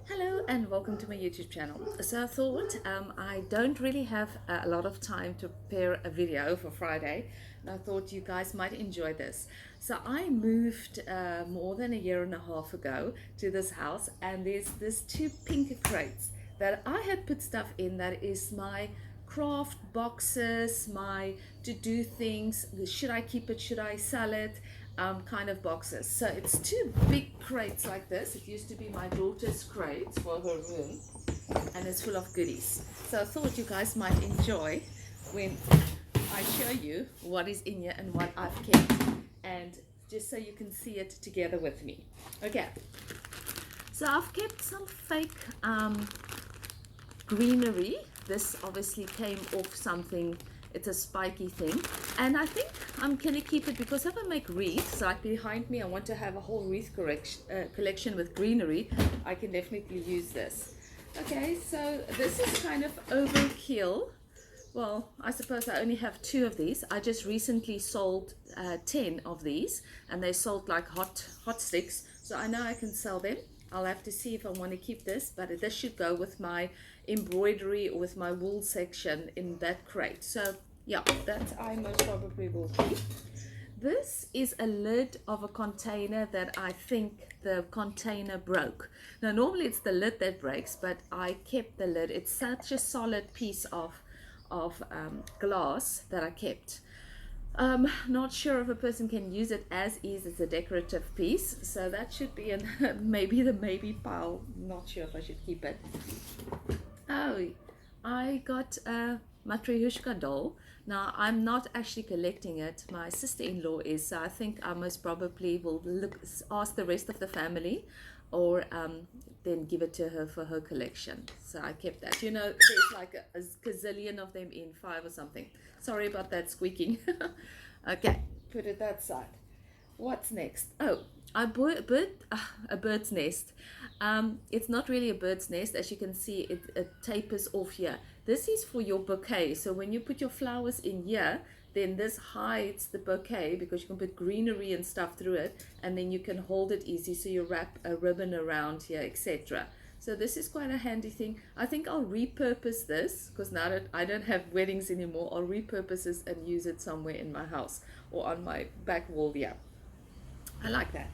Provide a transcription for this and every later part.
Hello and welcome to my YouTube channel. So I thought I don't really have a lot of time to prepare a video for Friday, and I thought you guys might enjoy this. So I moved more than a year and a half ago to this house, and there's this two pink crates that I had put stuff in that is my craft boxes, my to do things, should I keep it, should I sell it, kind of boxes. So it's two big crates like this. It used to be my daughter's crates for her room, and it's full of goodies. So I thought you guys might enjoy when I show you what is in here and what I've kept, and just so you can see it together with me. Okay, so I've kept some fake greenery. This obviously came off something. It's a spiky thing, and I think I'm gonna keep it because if I make wreaths, like behind me I want to have a whole wreath collection with greenery. I can definitely use this. Okay, so this is kind of overkill. Well, I suppose I only have 2 of these. I just recently sold 10 of these, and they sold like hot sticks, so I know I can sell them. I'll have to see if I want to keep this, but this should go with my embroidery or with my wool section in that crate. So yeah, that I most probably will keep. This is a lid of a container that I think the container broke. Now normally it's the lid that breaks, but I kept the lid. It's such a solid piece of glass that I kept. Not sure if a person can use it as is. It's a decorative piece, so that should be in maybe the maybe pile. Not sure if I should keep it. Oh, I got a Matryoshka doll. Now I'm not actually collecting it. My sister-in-law is, so I think I most probably will ask the rest of the family, or then give it to her for her collection. So I kept that. You know, there's like a gazillion of them in 5 or something. Sorry about that squeaking. Okay, put it that side. What's next? Oh, I bought a bird's nest. It's not really a bird's nest. As you can see, it tapers off here. This is for your bouquet. So when you put your flowers in here, then this hides the bouquet because you can put greenery and stuff through it, and then you can hold it easy, so you wrap a ribbon around here, etc. So this is quite a handy thing. I think I'll repurpose this, because now that I don't have weddings anymore, I'll repurpose this and use it somewhere in my house or on my back wall here. I like that.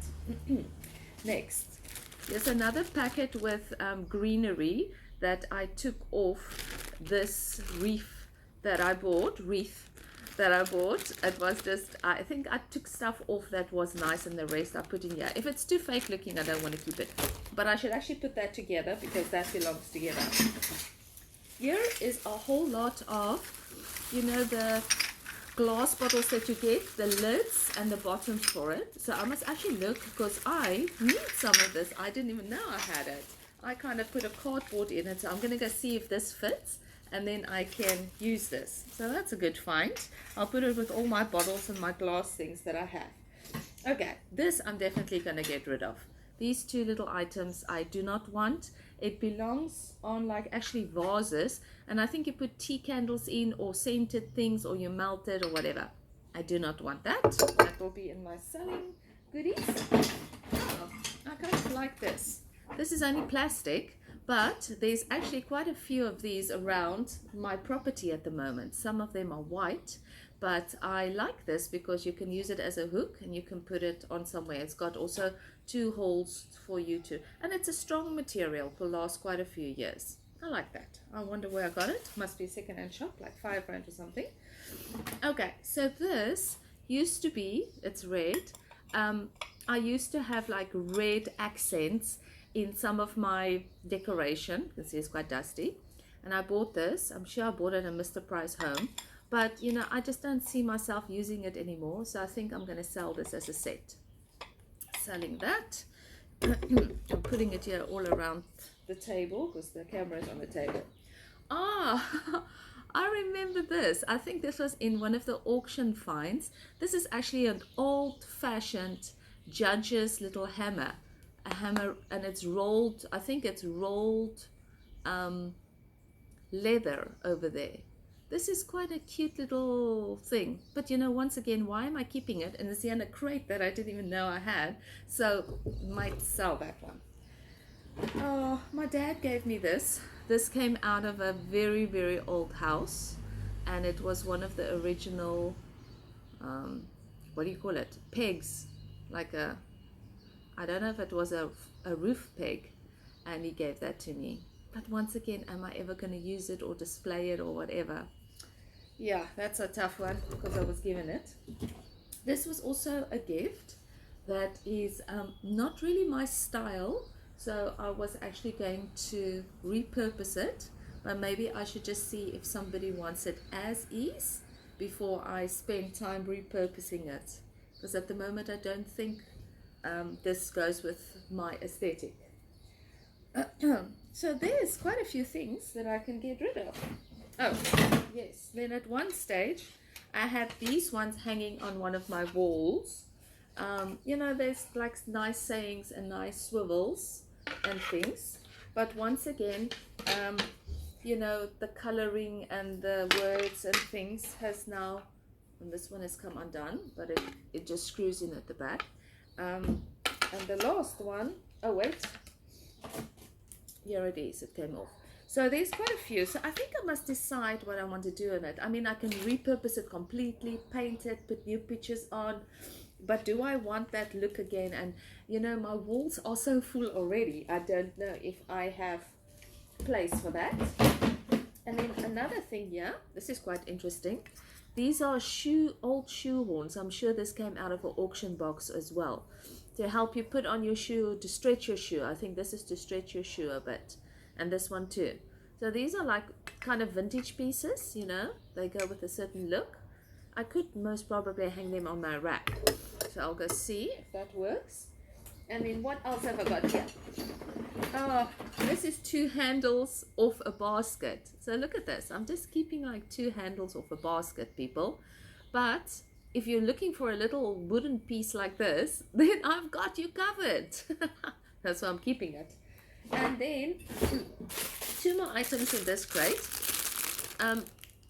Next, there's another packet with greenery that I took off this wreath that I bought. It was just, I think I took stuff off that was nice, and the rest I put in here. If it's too fake looking, I don't want to keep it, but I should actually put that together because that belongs together. Here is a whole lot of, you know, the glass bottles that you get, the lids and the bottoms for it. So I must actually look, because I need some of this. I didn't even know I had it. I kind of put a cardboard in it, so I'm going to go see if this fits, and then I can use this. So that's a good find. I'll put it with all my bottles and my glass things that I have. Okay, this I'm definitely going to get rid of. These 2 little items I do not want. It belongs on like actually vases, and I think you put tea candles in, or scented things, or you melt it or whatever. I do not want that. That will be in my selling goodies. Oh, I kind of like this. This is only plastic, but there's actually quite a few of these around my property at the moment. Some of them are white, but I like this because you can use it as a hook and you can put it on somewhere. It's got also 2 holes for you to, and it's a strong material, will last quite a few years. I like that. I wonder where I got it. Must be a second-hand shop, like 5 rand or something. Okay, so this used to be, it's red. I used to have like red accents in some of my decoration. You can see it's quite dusty, and I bought this. I'm sure I bought it at Mr. Price Home, but you know, I just don't see myself using it anymore, so I think I'm going to sell this as a set. Selling that. I'm putting it here all around the table because the camera is on the table. I remember this. I think this was in one of the auction finds. This is actually an old-fashioned judge's little hammer. A hammer, and it's rolled, I think it's rolled leather over there. This is quite a cute little thing, but you know, once again, why am I keeping it? And it's in a crate that I didn't even know I had, so might sell that one. Oh, my dad gave me this. This came out of a very, very old house, and it was one of the original, um, what do you call it? Pegs. Like a, I don't know if it was a roof peg, and he gave that to me. But once again, am I ever going to use it or display it or whatever? Yeah, that's a tough one because I was given it. This was also a gift that is not really my style, so I was actually going to repurpose it, but maybe I should just see if somebody wants it as is before I spend time repurposing it, because at the moment I don't think this goes with my aesthetic. So there's quite a few things that I can get rid of. Oh, yes. Then at one stage, I had these ones hanging on one of my walls. You know, there's like nice sayings and nice swivels and things. But once again, you know, the coloring and the words and things has now, and this one has come undone, but it just screws in at the back. And the last one, oh wait, here it is, it came off. So there's quite a few. So I think I must decide what I want to do in it. I mean, I can repurpose it completely, paint it, put new pictures on, but do I want that look again? And you know, my walls are so full already. I don't know if I have place for that. And then another thing here, this is quite interesting. These are old shoe horns. I'm sure this came out of an auction box as well, to help you put on your shoe, to stretch your shoe. I think this is to stretch your shoe a bit, and this one too. So these are like kind of vintage pieces, you know, they go with a certain look. I could most probably hang them on my rack, so I'll go see if that works. And then what else have I got here? Oh, this is 2 handles off a basket. So look at this. I'm just keeping like 2 handles off a basket, people. But if you're looking for a little wooden piece like this, then I've got you covered. That's why I'm keeping it. And then 2 more items in this crate.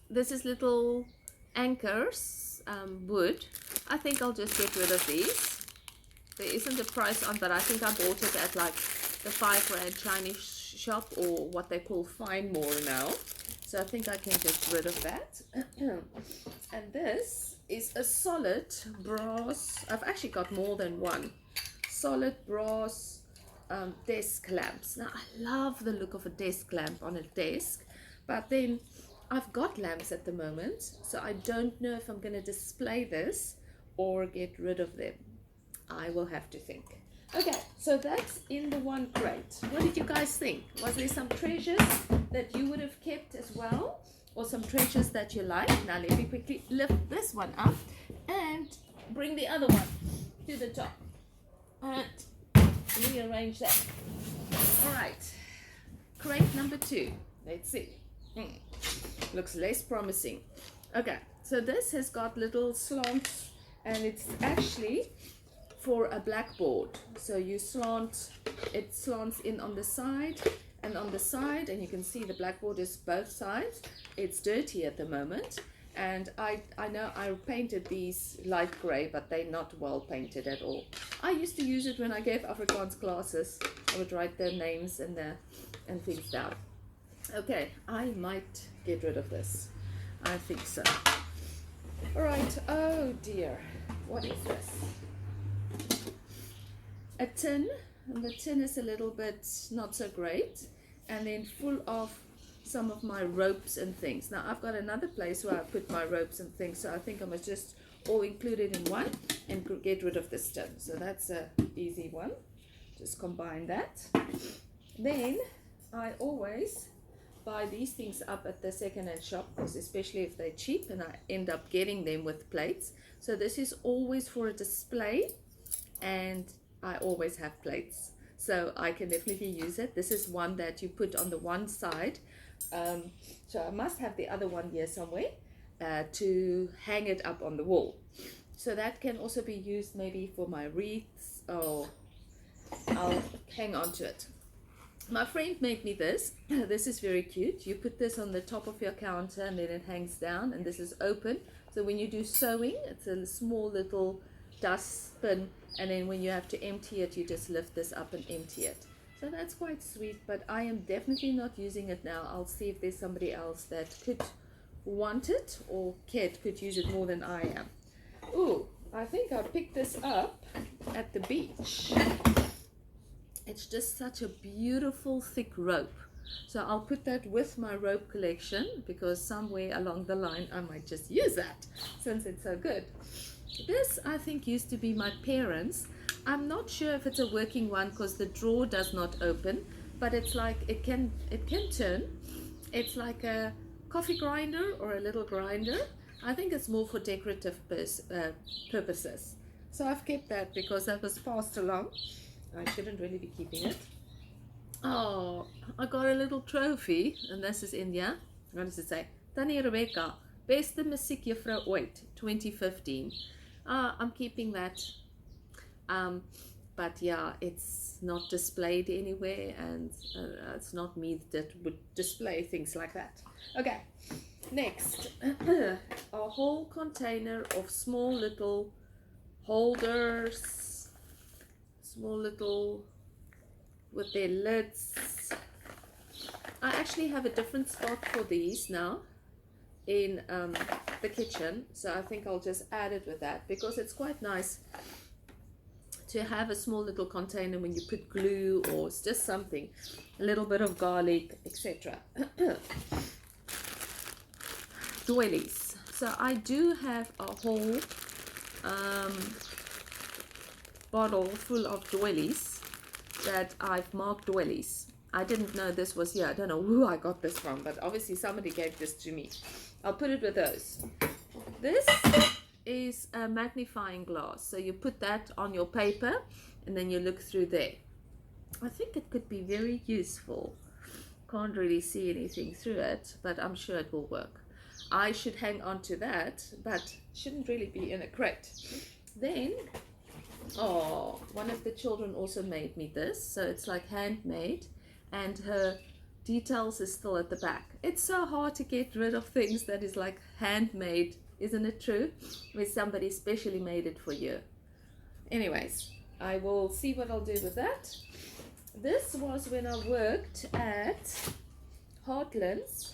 This is little anchors, wood. I think I'll just get rid of these. There isn't a price on, but I think I bought it at like the 5 Rand Chinese shop, or what they call Fine More now. So I think I can get rid of that. And this is a solid brass. I've actually got more than one. Solid brass desk lamps. Now I love the look of a desk lamp on a desk, but then I've got lamps at the moment, so I don't know if I'm going to display this or get rid of them. I will have to think. Okay, so that's in the one crate. What did you guys think? Was there some treasures that you would have kept as well, or some treasures that you like? Now let me quickly lift this one up and bring the other one to the top and rearrange that. All right, crate number 2. Let's see. Looks less promising. Okay, so this has got little slants, and it's actually for a blackboard. So you slant, it slants in on the side and on the side, and you can see the blackboard is both sides. It's dirty at the moment, and I know I painted these light gray, but they're not well painted at all. I used to use it when I gave Afrikaans classes. I would write their names and things down. Okay, I might get rid of this. I think so. All right. Oh dear, what is this? A tin, and the tin is a little bit not so great, and then full of some of my ropes and things. Now I've got another place where I put my ropes and things, so I think I must just all include it in one and get rid of this tin. So that's a easy one. Just combine that. Then I always buy these things up at the second-hand shop, because especially if they're cheap, and I end up getting them with plates. So this is always for a display, and I always have plates, so I can definitely use it. This is one that you put on the one side, so I must have the other one here somewhere to hang it up on the wall. So that can also be used maybe for my wreaths, or I'll hang on to it. My friend made me this. This is very cute. You put this on the top of your counter, and then it hangs down, and this is open. So when you do sewing, it's a small little dustbin, and then when you have to empty it, you just lift this up and empty it. So So that's quite sweet, but I am definitely not using it now. I'll see if there's somebody else that could want it, or Kate could use it more than I am. Ooh, I think I picked this up at the beach. It's just such a beautiful thick rope. So I'll put that with my rope collection, because somewhere along the line I might just use that since it's so good. This I think used to be my parents'. I'm not sure if it's a working one because the drawer does not open, but it's like it can turn. It's like a coffee grinder or a little grinder. I think it's more for decorative purposes. So I've kept that because that was passed along. I shouldn't really be keeping it. Oh, I got a little trophy, and this is in here. What does it say? Tannie Rebecca, beste musiekjuffrou ooit, 2015. I'm keeping that. But yeah, it's not displayed anywhere, and it's not me that would display things like that. Okay, next, a whole container of small little holders, small little with their lids. I actually have a different spot for these now in the kitchen, so I think I'll just add it with that, because it's quite nice to have a small little container when you put glue or just something, a little bit of garlic, etc. Doilies. So I do have a whole bottle full of doilies that I've marked doilies. I didn't know this was here. I don't know who I got this from, but obviously somebody gave this to me. I'll put it with those. This is a magnifying glass, so you put that on your paper and then you look through there. I think it could be very useful. Can't really see anything through it, but I'm sure it will work. I should hang on to that, but shouldn't really be in a crate. Then, oh, one of the children also made me this, so it's like handmade, and her details is still at the back. It's so hard to get rid of things that is like handmade. Isn't it true? Where somebody specially made it for you. Anyways, I will see what I'll do with that. This was when I worked at Heartlands.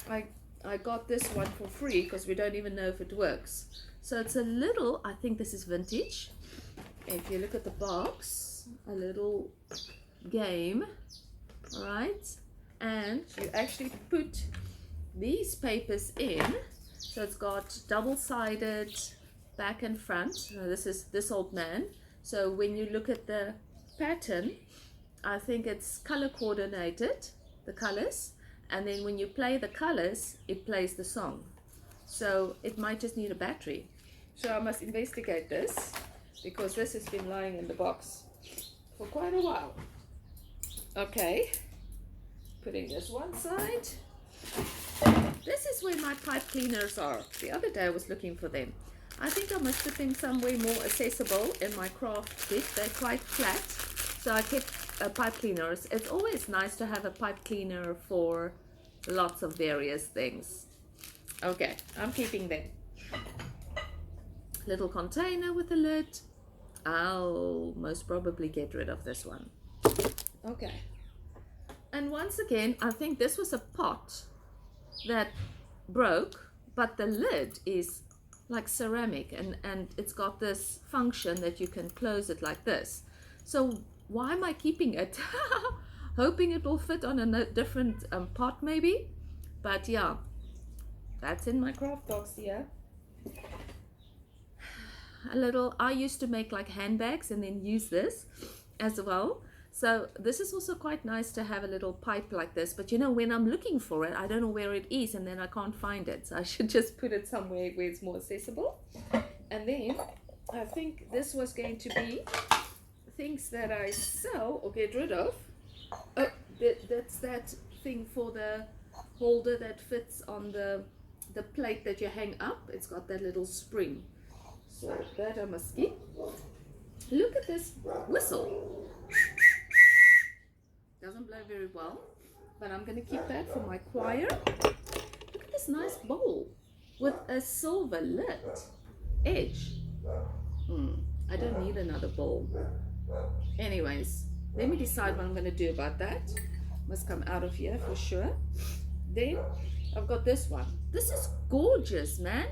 I got this one for free because we don't even know if it works. So it's a little, I think this is vintage. If you look at the box, a little game, all right? And you actually put these papers in. So it's got double-sided back and front. So this is this old man. So when you look at the pattern, I think it's color coordinated, the colors. And then when you play the colors, it plays the song. So it might just need a battery. So I must investigate this, because this has been lying in the box for quite a while. Okay, putting this one side. This is where my pipe cleaners are. The other day I was looking for them. I think I must put them somewhere more accessible in my craft kit. They're quite flat, so I kept pipe cleaners. It's always nice to have a pipe cleaner for lots of various things. Okay, I'm keeping them. Little container with a lid. I'll most probably get rid of this one. Okay. And once again, I think this was a pot that broke, but the lid is like ceramic, and it's got this function that you can close it like this. So why am I keeping it? Hoping it will fit on a different pot maybe. But yeah, that's in my craft box here. A little, I used to make like handbags and then use this as well. So this is also quite nice to have a little pipe like this, but you know, when I'm looking for it, I don't know where it is, and then I can't find it. So I should just put it somewhere where it's more accessible. And then I think this was going to be things that I sell or get rid of. Oh, that's that thing for the holder that fits on the plate that you hang up. It's got that little spring. So that I must keep. Look at this whistle. Doesn't blow very well, but I'm going to keep that for my choir. Look at this nice bowl with a silver lid edge. I don't need another bowl. Anyways, Let me decide what I'm going to do about that. Must come out of here for sure. Then I've got this one. This is gorgeous, man.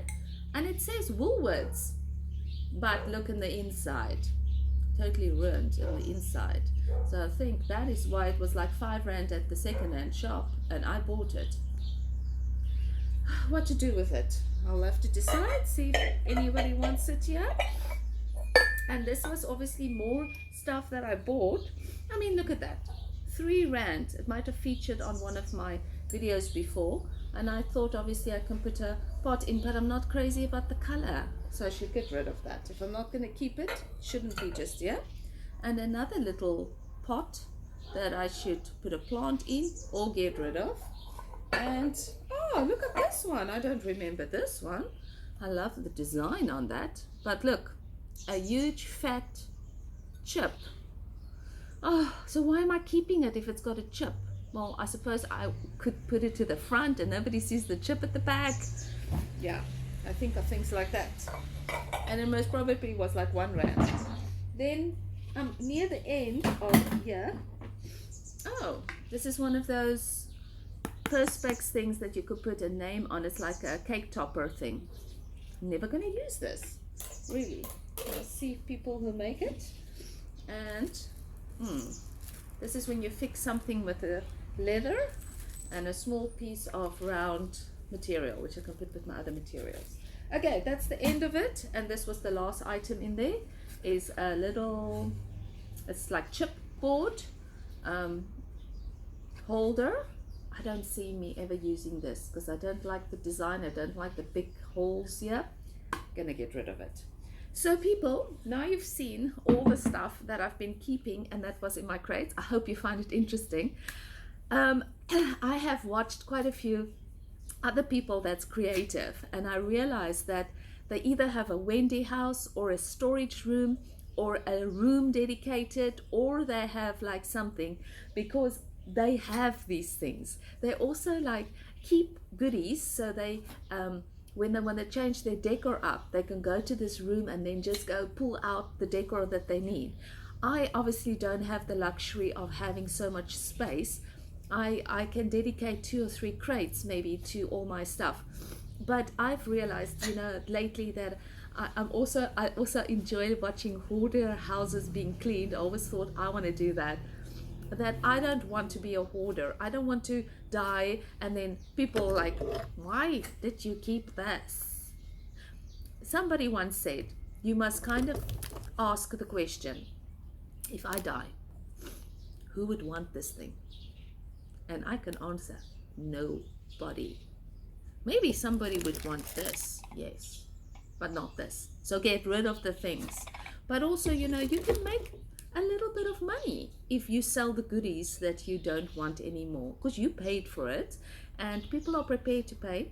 And it says Woolworths. But look in the inside. Totally ruined in the inside. So I think that is why it was like 5 rand at the second-hand shop. And I bought it. What to do with it? I'll have to decide. See if anybody wants it here. And this was obviously more stuff that I bought. I mean, look at that. 3 rand. It might have featured on one of my videos before. And I thought obviously I can put a pot in, but I'm not crazy about the color. So I should get rid of that. If I'm not going to keep it, it shouldn't be just yet. And another little pot that I should put a plant in or get rid of. And, oh, look at this one. I don't remember this one. I love the design on that. But look, a huge fat chip. Oh, so why am I keeping it if it's got a chip? Well, I suppose I could put it to the front and nobody sees the chip at the back. Yeah, I think of things like that. And it most probably was like 1 rand. Then near the end of here, oh, this is one of those perspex things that you could put a name on. It's like a cake topper thing. Never going to use this, really. I'll see people who make it. And this is when you fix something with a leather and a small piece of round material, which I can put with my other materials. Okay, that's the end of it. And this was the last item in there. Is a little, it's like chipboard holder. I don't see me ever using this because I don't like the design. I don't like the big holes here. Gonna get rid of it. So people, now you've seen all the stuff that I've been keeping and that was in my crates. I hope you find it interesting. I have watched quite a few other people that's creative, and I realized that they either have a Wendy house or a storage room or a room dedicated, or they have like something, because they have these things. They also like keep goodies, so they when they want to change their decor up, they can go to this room and then just go pull out the decor that they need. I obviously don't have the luxury of having so much space. I can dedicate 2 or 3 crates maybe to all my stuff. But I've realized, you know, lately that I also enjoy watching hoarder houses being cleaned. I always thought I want to do that. That I don't want to be a hoarder. I don't want to die and then people like, why did you keep this? Somebody once said, you must kind of ask the question, if I die, who would want this thing? And I can answer, nobody. Maybe somebody would want this, yes, but not this. So get rid of the things. But also, you know, you can make a little bit of money if you sell the goodies that you don't want anymore, because you paid for it and people are prepared to pay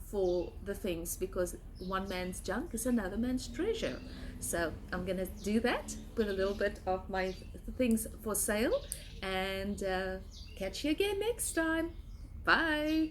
for the things, because one man's junk is another man's treasure. So I'm gonna do that, put a little bit of my things for sale, and catch you again next time. Bye.